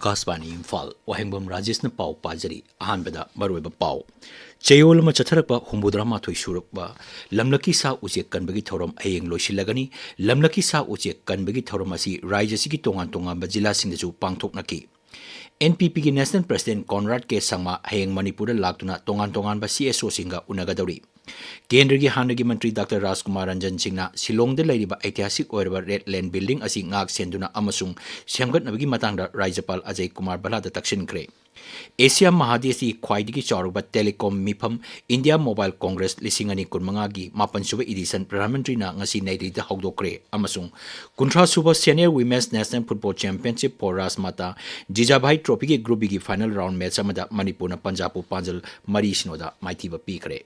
Akasbani Imphal Wahengbam Rajesh na pau pajari ahanbada maruiba pau Chayol ma chatharakpa humbudrama thoi surakba lamlaki sa ujek kanbagi thoram ayeng loisilagani lamlaki sa ujek kanbagi thoram asi raijasi ki tongan ba jila singdeju pangthoknaki NPP ki National President Conrad K Sangma hayeng Manipur laktuna tongan ba CSO singa unagadori Kendra ki Hanagi Mantri Dr. Rajkumar Ranjan Singna Silong de Ladiba Aityasik Oirba Red Land Building asi ngak senduna amasung semgat nabagi matangda Rajapal Ajay Kumar Balada Takshin Kre Asia Mahadesi Khwaidigi Chauruba Telecom Mifam India Mobile Congress Lisingani Kunmangagi Mapansuba Edition Pradhanmantri na ngasi naidida hawdokre amasung Kuntra Suba Senior Women's National Football Championship for Rasmata Jijabhai Trophy ki group ki final round match amada Manipur na Punjab Panjal Mari Sinoda Maithiba Pikre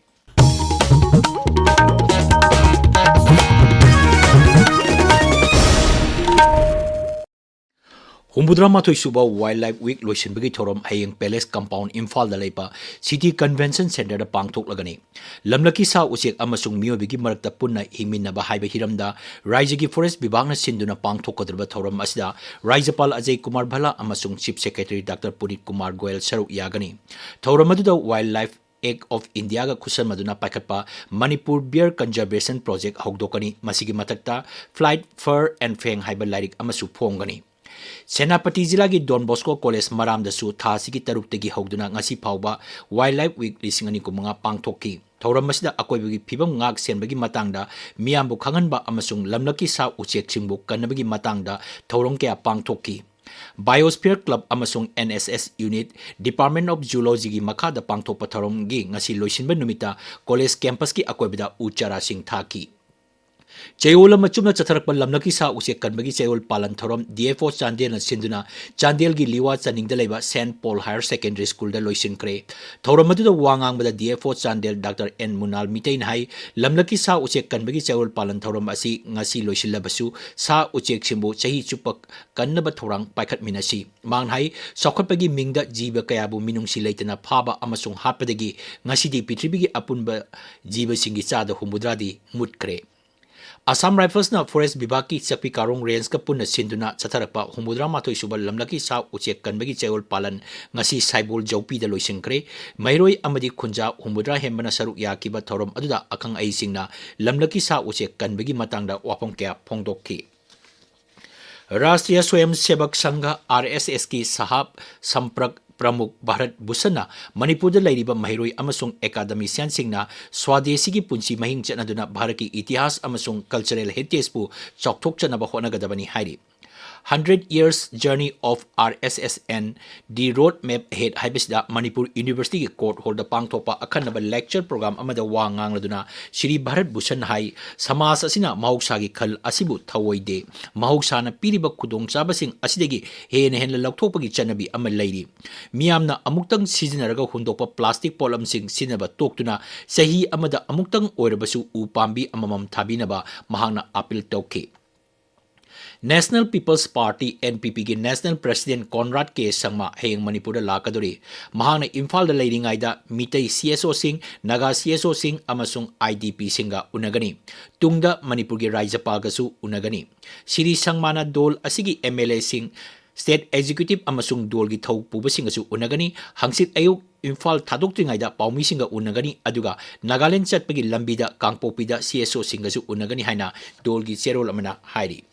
Humbudrama Thoi Suba Wildlife Week Loisin Bagi Thorom Hayeng Palace Compound Imphal Dalaipa City Convention Center da Pangthok Lagani Lamlaki Sa Usek Amasung Mio Bigi Marakta Punna Hingminaba Haiba Hiramda Raijagi Forest Bibangna Sinduna Pangthok Kadrba Thorom Asda Rajapal Ajay Kumar Bhala Amasung Chief Secretary Dr. Punit Kumar Goel Saruk Yagani Thoramadu Wildlife Act of India ga Kusan Maduna Pakatpa Manipur Bear Conservation Project Hogdokani Masigi Matakta Flight Fur and Feng Haiba Lairik Amasu Pongani Senapati Jila ki Don Bosco College Maram dasu thasi ki taruk tegi hogduna ngasi phawba Wildlife Week lisingani ko mga pangthokki Thoram masida akoibagi phibam ngak senbagi matangda miyambu khanganba amasung lamlaki sa uchek chingbu kanabagi matangda thorong kya pangthokki Biosphere Club amasung NSS Unit Department of Zoology gi makhada pangthokpa thorom gi ngasi loisinba numita college campus ki akoibada uchara sing thaki Chayol machumna chatharakpa lamlaki sa usek kanbagi chayol palan thorom DFO Chandel na sinduna Chandel gi liwa chaningda leiba St Paul Higher Secondary School da loisin kre thorom adu da wangang bada DFO Chandel Dr. N Munal Mitain hai lamlaki sa usek kanbagi chayol palan thorom asi ngasi loisilabasu sa uchek simbu chahi chupak kannaba thorang paikhat minasi mang hai sokhatpagi mingda jiba kayabu minungsi leitana phaba amasung hapadagi ngasi di pitribigi apunba jiba singi chada humbudradi mutkre Assam Rifles na Forest Bibaki Sakpi Karong Range ka punna sinduna chatharakpa humudra mathoi suba lamlaki sa uchek kanbagi chayol palan ngasi saibol jawpi da loisingkre mairoi amadi khunja humudra hembana saruk yakiba thorom aduda akang aisingna lamlaki sa uchek kanbagi matangda wapong kya phongdokki Rashtriya Swayam Sevak Sangha RSS ki Sahab Samprak Pramuk Bharat Bhusana Manipur da lairiba mahiroi amasung academician singna Swadesi ki punsi mahing chanaduna Bharati itihas amasung cultural heritage pu chokthok chanaba honagadabani hairi 100 years journey of RSSN the road map ahead haibisda Manipur University ki court holder pangthopa akhanaba lecture program amada wangang laduna Shri Bharat Bhushan hai samas asina mahoksa gi khal asibu thawoide mahoksa na piriba khudong chabasing asidagi hen laukthopagi chanabi amal lairi miyamna amuktang sizinaraga hundokpa plastic polam sing sinaba toktuna sahi amada amuktang oirabasu upambi amamam thabinaba mahangna appeal tauke National People's Party NPP ki National President Conrad K Sangma hayeng Manipur da lakadori mahana Imphal da leiringaida mitai CSO sing Naga CSO sing amasung IDP singa unagani tungda Manipur ki Rajapal gasu unagani Siri Sangmana dol asigi MLA sing State Executive amasung dol gi thau puba singasu unagani hangsit ayuk Imphal thadoktingaida paumi singa unagani aduga Nagaland chatpagi lambida kangpopida CSO singasu unagani haina dol gi cherol amana hairi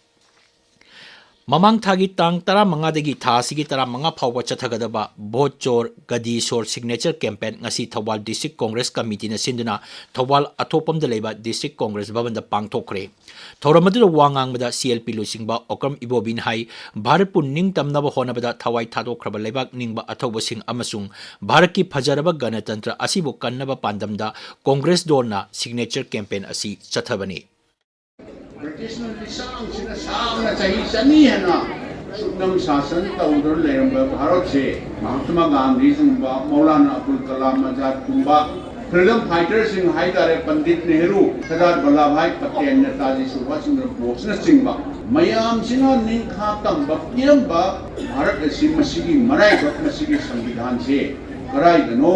Mamang thagi tang tara manga degi thasigi tara manga phawba chathagadaba Bochor Gadi Sor signature campaign ngasi Thawal District Congress Committee na sinduna Thawal athopam da leiba District Congress bhavan da pangthokre thoramadu da wangang bada CLP losingba Okram Ibobin hai Bharat pun ningtamnaba honabada thawai thadokraba leibak ningba athoba sing amasung Bharat ki phajaraba ganatantra asibu kannaba pandamda Congress dorna signature campaign asi chathabani British Sang sina sang na chahi chani hai na sukdam shasan tawdar leramba Bharat se Mahatma Gandhi singba Maulana Abdul Kalam Azad kumba freedom fighters sing hai dare Pandit Nehru Sardar Vallabhbhai Patel Netaji Subhash Chandra Bose na singba mayam sina ningkha tamba piramba Bharat asi masigi marai ba masigi samvidhan se karai dano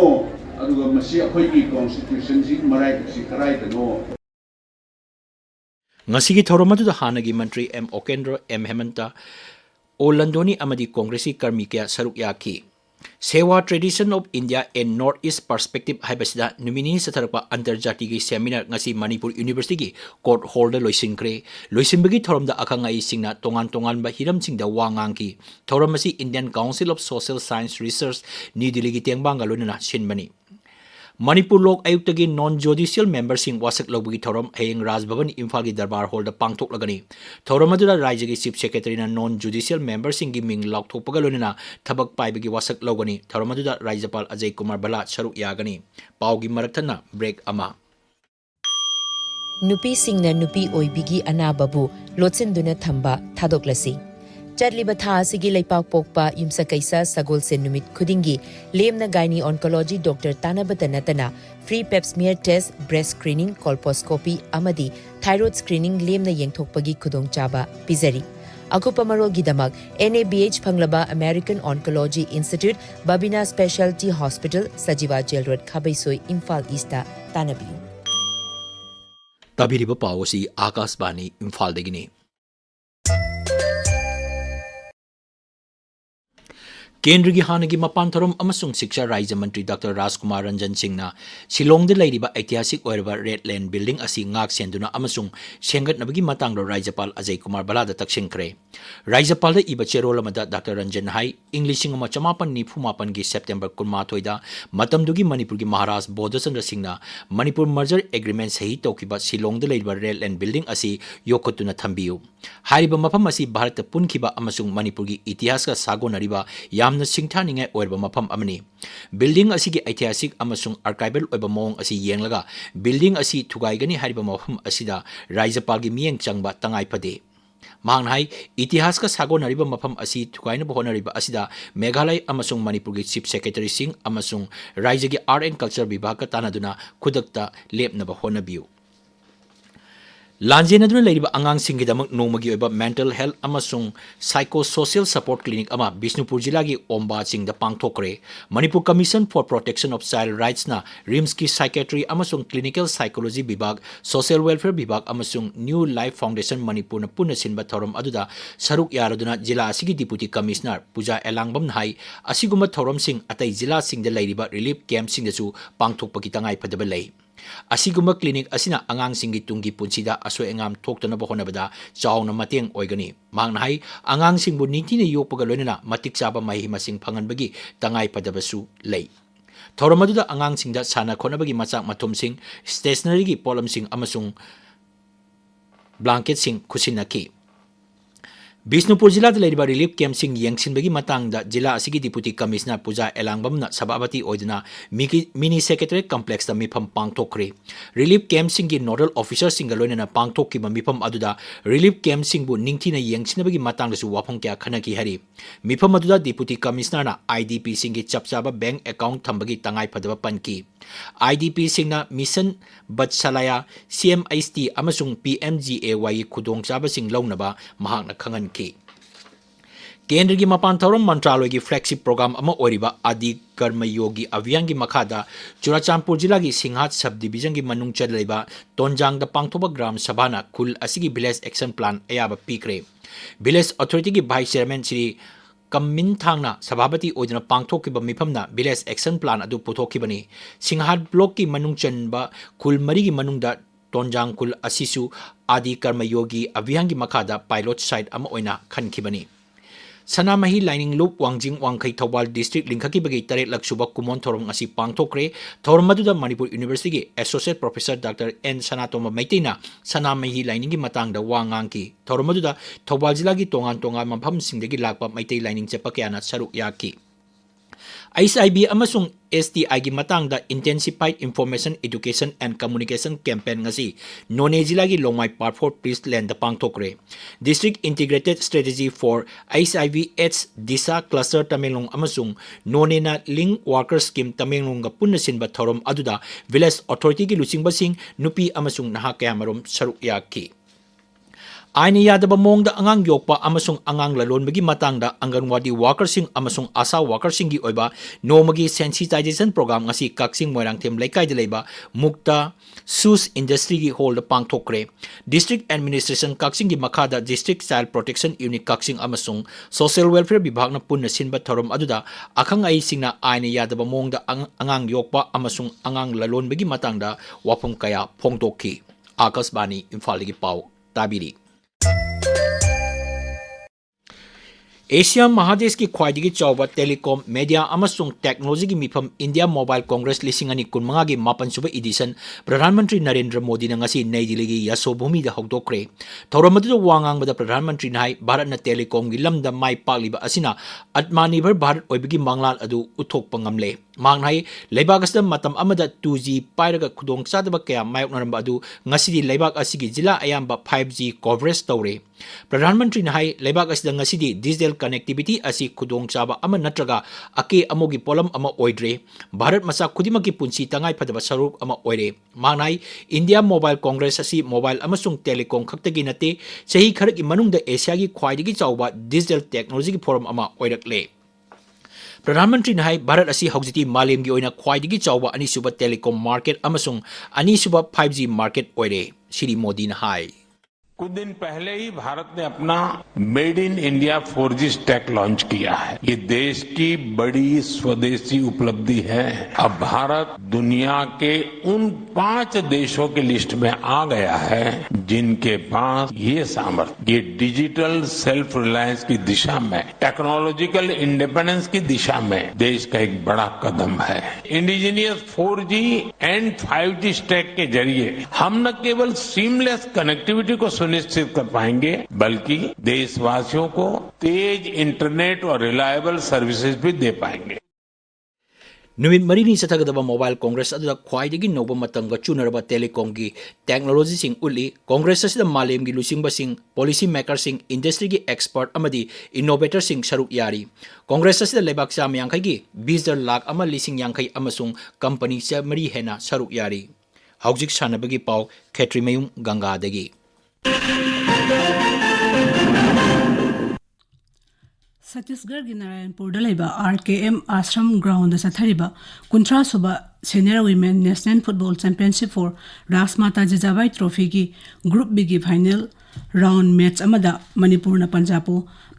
aduga masi akhoi ki constitution si marai si karai dano Ngasigi thoramadu da hanagi Mantri M Okendra M Hemanta ओलंदोनी अमदी कांग्रेसी कर्मी क्या सरुक याकी सेवा tradition of India and north east perspective हाइबसिदा नुमिनी सथरपा अंतर्जाति की सेमिनार ngasi मणिपुर यूनिवर्सिटी की कोर्ट हॉल लोइसिनक्रे लोइसिनबगी थोरमदा अखंगाई सिंगना तोंगान तोंगान बा हिरम सिंगदा वांगांग की थोरम मसी Indian council of social science research new Delhi की तेंगबांगा लोनना सिनबनी मणिपुर लोक आयुक्त की नॉन जुडिशियल मेंबर सिंह वासक लोबगी थोरम हेंग राजभवन इम्फाल की दरबार हॉल द पांगथोक लगनी थोरम अदुदा राज्य की चीफ सेक्रेटरी ना नॉन जुडिशियल मेंबर सिंह की मिंग लाउथोपगा लोनना थबक पाइबगी वासक लोगनी थोरम अदुदा राज्यपाल अजय कुमार बला सरुक यागनी पाउगी मरथना ब्रेक अमा नुपी सिंगना नुपी ओइबिगी अनाबाबु लोचेंदुना थंबा थादोक्लसी चटलिबा था सिगी लेपाक पोकपा युमसकैसा सगोल से नुमित खुदिंगी लेमना गाइनी ऑन्कोलॉजी डॉक्टर तानाबत नतना free pap smear test breast screening colposcopy अमदी थायराइड स्क्रीनिंग लेमना येंथोकपगी खुदोंग चाबा पिजरी अकुपा मरोगिदमक NABH फंगलबा अमेरिकन ऑन्कोलॉजी इंस्टीट्यूट बबिना स्पेशलिटी हॉस्पिटल सजीवा जेल रोड खाबैसोई इम्फाल ईस्टा तानाबियु तबिरिबा पावसी आकाशवाणी इम्फाल देगिनी केंद्र की हानगी मपान थोरम अमसुंग शिक्षा राज्य मंत्री डॉक्टर राजकुमार रंजन सिंह ना शिलोंग ऐतिहासिक रेड लैंड बिल्डिंग असी ngak सेंदुना अमसुंग सेंगतनबगी मतंग राज्यपाल अजय कुमार बलाद तकसिंखरे राज्यपाल इब चेरोल अमदा डॉक्टर रंजन हाई इंग्लिशिंग चमापन निफुमापन की सेप्टेंबर 19 मतमदुगी मणिपुर की महाराज बोधचंद्र सिंह ना मणिपुर मर्जर एग्रीमेंट सही तौकिबा शिलोंग रेड लैंड बिल्डिंग असी योखतुना थंबियु हारिबा मफम असी भारत पुनखिबा अमसुंग मणिपुर की इतिहास का सागोनरिबा यामना सिंगथानिंगै ओइबा मफम अमनी बिल्डिंग असी की ऐतिहासिक अमसुंग आर्काइवल ओइबा मोंग असी येंगलगा बिल्डिंग असी थुगाइगनी हारिबा मफम असिदा राज्यपाल की मियेंग चंगबा तंगाई फदे मांगनाई इतिहास का सागोनरिबा मफम असी थुगाइनबा होनरिबा असिदा मेघालय अमसुंग मणिपुर की चीफ सेक्रेटरी सिंह अमसुंग राज्य की आर्ट एंड कल्चर विभाग का तानादुना खुदकता लेपनबा होनबियु लांजेनदुना लेरिबा आंगांसिंगिदमक नोमगी ओइबा मेंटल हेल्थ अमसुंग साइको सोशल सपोर्ट क्लिनिक अमा बिष्णुपुर जिला की ओम्बा चिंगदा पांगथोकरे Manipur commission for protection of child rights ना रिम्स की साइकेट्री अमसुंग क्लिनिकल साइकोलॉजी विभाग सोशल वेलफेयर विभाग अमसुंग न्यू लाइफ फाउंडेशन मणिपुर पुन सिनबा थौरम अदुदा सरुक यारदुना जिला असिगी डिप्यूटी कमिश्नर पूजा एलांगबम हाई असिगुम थौरम सिंह अतै जिला सिंगदा लेरिबा रिलीफ कैंप सिंगदसु पांगथोकपकी तंगाई फदबा लई असिगुम क्लिनिक असिना आंगांसिंगी तुंगी पुंसीदा असोय अंगाम थोक्तनबा होनबदा चावना मतेंग ओइगनी मांगना हाई आंगांसिंगबु निंगथिना योकपगा लोइनना मतिक चाबा मही मसिंग फंगनबगी तंगाई फदबसु लई थौरम अदुदा आंगांसिंगदा साना खोनबगी मचाक मथुमसिंग स्टेशनरी की पोलमसिंग अमसुंग ब्लैंकेटसिंग खुसिनकी बिष्णुपुर जिला रिलीफ कैंपसिंग येंसिनबगी मतंगदा जिला असिगी डिप्यूटी कमिश्नर पूजा एलांगबमना सभापति ओइदना मिनी सेक्रेटरी कॉम्प्लेक्स मिफम पांगथोखरे रिलीफ कैंपसिंग की नोडल ऑफिसर सिंग लोइनना पांगथोखिबा मिफम अदुदा रिलीफ कैंपसिंग बु निंगथिना येंसिनबगी मतंगदसु वाफम क्या खनकी हरि मिफम अदुदा डिप्यूटी कमिश्नरना IDP सिंग की चपचाबा बैंक अकाउंट थंबगी तंगाई फदबा पनकी IDP सिंगना मिशन बत्सलाया CMHT अमसुंग PMGAY खुदोंग चाबा सिंग लौनबा महाकना खंगन की केंद्र की मपान थौरम मंत्रालय की फ्लैगशिप प्रोग्राम अमा ओरिबा आदि कर्मयोगी अभियान की मखादा चुराचांदपुर जिला की सिंहाट सब डिवीजन की मनुंग चलेबा तोंजांग पांगथोबा ग्राम सभाना खुल असिगी विलेज एक्शन प्लान अयाबा पीक्रे विलेज अथॉरिटी की वाइस चेयरमैन श्री कमिन थांगना सभापति ओइदना पांगथोकिबा मिफमना विलेज एक्शन प्लान अदु पुथोकिबनी सिंहाट ब्लॉक की मनुंग चनबा खुल मरी की मनुंगदा तोंजांग खुल असिसु आदि कर्मयोगी अभियान की मखादा पायलट साइट अमा ओइना खनखिबनी Sanamahi lining loop Wangjing Wangkhai Thoubal district लिंखकीबगी 3 लाख सुबा कुमोन थौरम असी पांगथोकरे थौरम मदुदा मणिपुर यूनिवर्सिटी की associate professor doctor N Sanatoma मैतेना सनामही लाइनिंग की मतंगदा वांगांकी थौरम मदुदा थौबाल जिला की तोंगान तोंगान मफम सिंगदगी लाकपा मैते लाइनिंग चेपा कयाना सरुक याकी ICIB अमसुंग STI की मतंगदा intensified information education and communication campaign ngasi नोने जिला की लोंगमाई पार्ट 4 प्रीस्ट लैंड पांगथोकरे district integrated strategy for ICIB एट्स दिशा क्लस्टर तमेंगलोंग अमसुंग नोनेना लिंक वर्कर स्कीम तमेंगलोंग पुन्न सिनबा थौरम अदुदा विलेज अथॉरिटी की लुचिंगबसिंग नुपी अमसुंग नहा कयामरोम सरुक याकी Aina yadaba mongda angang yokpa amasung angang lalonbagi matangda Anganwadi workersing amasung asa workersingi oiba nomagi sensitization program ngasi Kaksing Moirangthem Laikai Leba Mukta Sus Industry gi hall da pangthokre. District Administration Kaksing gi makada District Child Protection Unit Kaksing amasung Social Welfare Bibhag na punna sinba thorom aduda akhang ai singna aina yadaba mongda angang yokpa amasung angang lalonbagi matangda wapum kaya phongtokki. Akasbani Imphal gi pau tabiri. Asia Mahadesh की ख्वाइदगी चौबा telecom media अमसुंग technology की मिफम India mobile Congress लिसिंग अनि कुनमंगा की मापन सुबह addition प्रधानमंत्री नरेंद्र मोदी ने ngasi नई दिल्ली की यशोभूमि दा हौदोक्रे थौरमदु वांगांग बदा प्रधानमंत्री नाइ भारत न टेलीकॉम की लमदा माइ पाकलिबा असिना आत्मनिर्भर भारत ओइबगी मांगलाल अदु उथोकपा ngamle मांगनाइ लेबागसदा मतम अमदा 2G पाइरगा खुदोंग चादबा कया मायोकनरम अदु ngasi लेबाग असिगी जिला अयाम्बा 5G कवरेज तौरे प्रधानमंत्री नाइ लेबाग असिदा ngasi डिजिटल कनेक्टिविटी असी खुदोंग चाबा अमा नत्रगा अके अमोगी पोलम अमा ओइड्रे भारत मसा खुदिमकी पुंसी तंगाई फदबा सरुक अमा ओइरे मांगनाइ इंडिया मोबाइल कांग्रेस असी मोबाइल अमसुंग टेलीकॉम खक्तगी नते सही खरकी मनुंगदा एशिया की ख्वाइदगी चाउबा डिजिटल टेक्नोलॉजी की फोरम अमा ओइरकले प्रधानमंत्री नाइ भारत असी हौजिति मालेमगी ओइना ख्वाइदगी चाउबा अनिसुबा टेलीकॉम मार्केट अमसुंग अनिसुबा 5G मार्केट ओइरे श्री मोदी नाइ कुछ दिन पहले ही भारत ने अपना made in India 4G stack launch किया है। ये देश की बड़ी स्वदेशी उपलब्धि है। अब भारत दुनिया के उन 5 देशों की लिस्ट में आ गया है जिनके पास ये सामर्थ्य, ये डिजिटल सेल्फ रिलायंस की दिशा में, टेक्नोलॉजिकल इंडिपेंडेंस की दिशा में देश का एक बड़ा कदम है। Indigenous 4G and 5G stack के जरिए हम न केवल सीमलेस कनेक्टिविटी को सुनिश्चित कर पाएंगे बल्कि देशवासियों को तेज इंटरनेट और रिलायबल सर्विसेज भी दे पाएंगे। नुमित मरीनी सथगदबा mobile Congress अदुदा ख्वाइदगी nova Matanga चुनरबा telecom की टेक्नोलॉजी सिंग उली कांग्रेस असिदा मालेम की लुसिंग बसिंग पॉलिसी मेकर सिंग इंडस्ट्री की एक्सपर्ट अमदी इनोवेटर सिंग सरुक यारी कांग्रेस असिदा लेबाक चाम यांखै की 20 लाख अमा लिसिंग यांखै अमसुंग कंपनी से मरी हेना सरुक यारी हौजिक सानबगी पाव खेत्रीमयुम गंगा दगी छत्तीसगढ़ की नारायणपुर RKM आश्रम ग्राउंड सथरीब 50 सुबह senior women national football championship for Rajmata Jijabai trophy की ग्रुप बी की final round match Manipur Punjab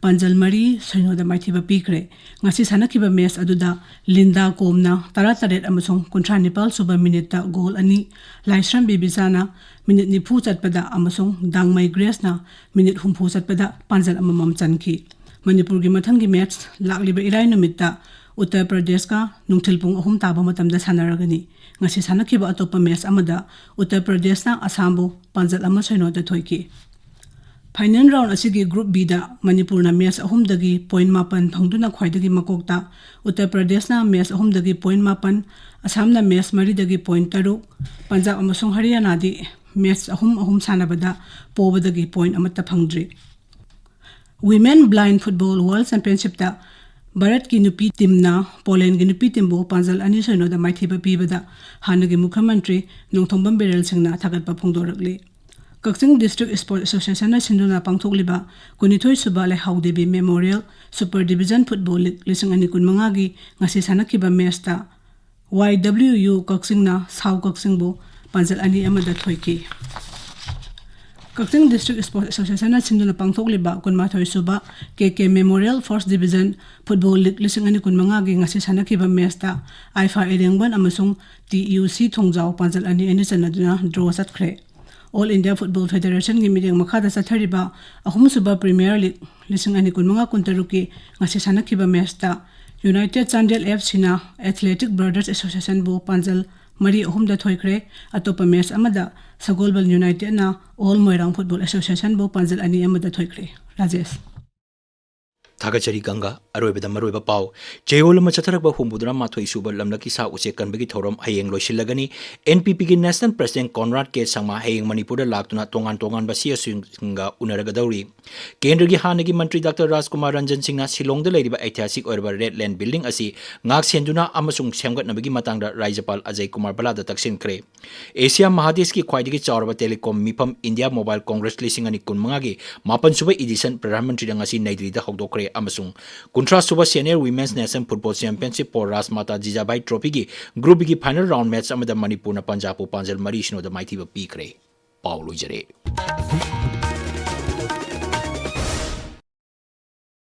Panjal मरी सैनोद माइथिब पीख्रे सानखिब मैच अदुदा लिंदा कोमना 17 अमसुंग 59 सुबह मिनिट गोल अनि लाइश्रम बिबिचाना मिनिट 90 चटपदा अमसुंग दांगमई ग्रेसना मिनिट 50 चटपदा पंजल अमम चनखी मणिपुर की मथंगी मैच लाक्लिब इराई नुमित्ता उत्तर प्रदेश का नुंगथिलपुंग 3 ताबा मतमदा सानरगनी सानखिब अतोप मैच अमदा उत्तर प्रदेश ना असमबु पंजल अम सैनोद थोइकी फाइनल राउंड असिगी ग्रुप बी दा मणिपुर ना मैच 3 दगी पॉइंट 9 फंगदुना ख्वाइदगी मकोकता उत्तर प्रदेश ना मैच 3 दगी पॉइंट 9 असम ना मैच 3 दगी पॉइंट 3 पंजाब अमसुंग हरियाणा दी मैच 3 सानबदा पोबदगी पॉइंट अमत्ता फंगद्री women blind football world championship दा भारत की नुपी टीम ना पोलैंड की नुपी टीम बो पंजल अनि सैनोद माइथिब पीबदा हानगी मुख्यमंत्री नोंथोंबम बेरल सिंहना थागतपा फोंदोरकले कक्सिंग डिस्ट्रिक्ट स्पोर्ट्स एसोसिएशन सिंधुना पांगथोकलिबा 29 सुबह Lehaudebi memorial super division football league लिसिंग अनि कुनमंगा गी ngasi sanakhiba मैच ता YWU कक्सिंग ना साउ कक्सिंग बो पंजल अनि अमदा थोइकी कक्सिंग डिस्ट्रिक्ट स्पोर्ट्स एसोसिएशन सिंधुना पांगथोकलिबा 29 सुबह KK memorial first division football league लिसिंग अनि कुनमंगा गी ngasi sanakhiba मैच ता आइफा एरेंगबन अमसुंग TUC थोंजाव पंजल अनि चनदुना ड्रॉ चटख्रे ऑल इंडिया फुटबॉल फेडरेशन की मीटिंग मखादा सथरीबा 3 सुबह प्रीमियर लीग लिसिंग अनि कुनमंगा कुंतरुकी ngasi sanakhiba मैच ता यूनाइटेड चांडेल FC ना एथलेटिक ब्रदर्स एसोसिएशन बो पंजल मरी 3 दा थोइख्रे अतोप मैच अमदा सगोलबल यूनाइटेड ना ऑल मोइरांग फुटबॉल एसोसिएशन बो पंजल अनि अमदा थोइख्रे Rajesh Thagachari Ganga, Aroibada Maroiba Pau, Jeola Machataraba Humbudra Matoi Suba Lamlaki Sa Use Kanbagi Thorom Hayeng Loshilagani, NPP National President Conrad K. Sangma Hayeng Manipura Laktuna Tongan Basia Sunga Unaragadori. Kendragi Hanagi Mantri Dr. Rajkumar Ranjan Singna Silong the Lady by Aitasik or Red Land Building Asi, Ngak Senduna Amasung Samgat Nabigi Matanga Rajapal Ajay Kumar Balada Taksin Kre. Asia Mahadeski Kwaidiki Chauraba Telecom Mipam India Mobile Congress Lising and Kunmangagi, Mapan Suba Edition Pramantri Dangasi Naidri the Hogdokre Amasung. Kuntra Suba Senior Women's National Football Championship for Rasmata Jijabai Trophy Group Bigi Final Round Match Amada Manipur Panjapu Panjal Marishno the Mighty Pikre. Paulo Jare.